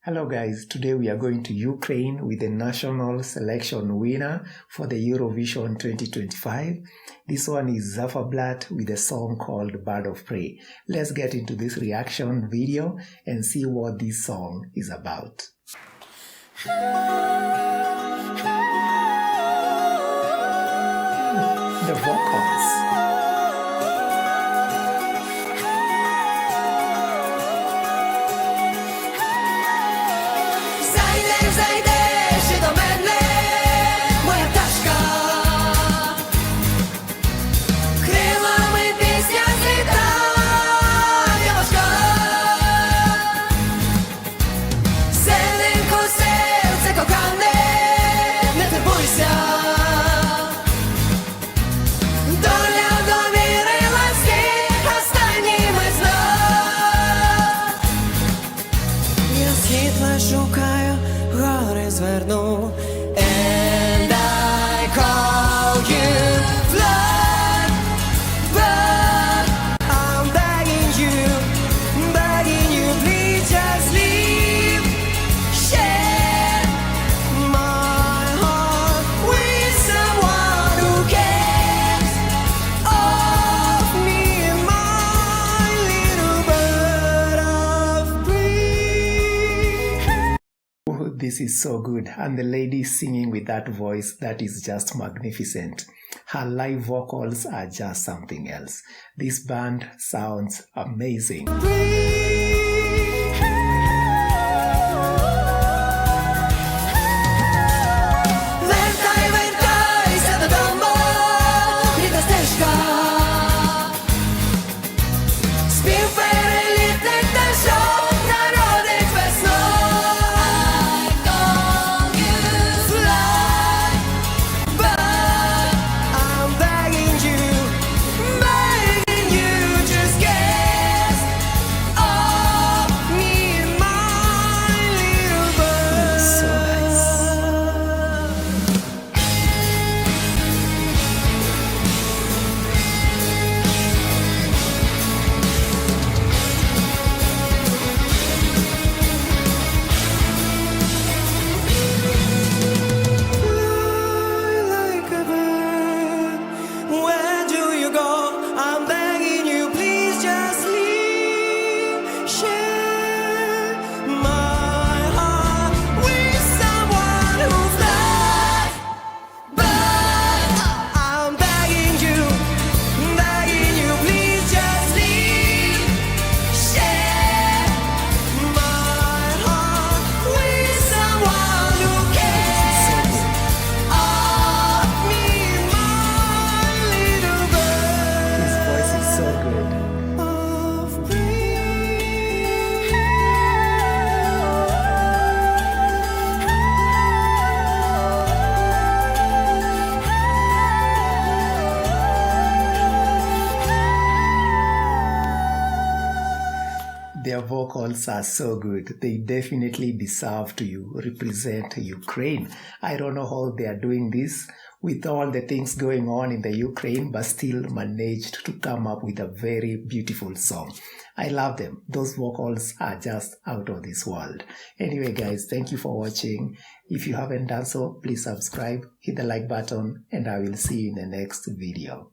Hello guys, today we are going to Ukraine with the national selection winner for the Eurovision 2025. This one is Ziferblat with a song called Bird of Prey. Let's get into this reaction video and see what this song is about. The vocals. Zajdziesz do mnie, moja ptaszka. Крилами пісня зліта, дівочка. Серденько, серце кохане, не турбуйся. Доля довірила всіх останніми знов. Я світла шукаю, гори зверну, and I call you blood, but I'm begging you, please just leave. Share my heart with someone who cares of me and my little bird of prey. This is so good, and the lady singing with that voice, that is just magnificent. Her live vocals are just something else. This band sounds amazing. Вертайся додому, рідна стежка. Спів перелітних пташок народить весну. I call you fly, but I'm begging you, just guess of me and my little bird. So nice. Like a bird, where do you go? I'm begging you, please just leave. Share my heart with someone who flies, but I'm begging you, please just leave. Share my heart with someone who cares of me, my little bird His voice is so good. of prey. Their vocals are so good. They definitely deserve to represent Ukraine. I don't know how they are doing this with all the things going on in the Ukraine, but still managed to come up with a very beautiful song. I love them. Those vocals are just out of this world. Anyway, guys, thank you for watching. If you haven't done so, please subscribe, hit the like button, and I will see you in the next video.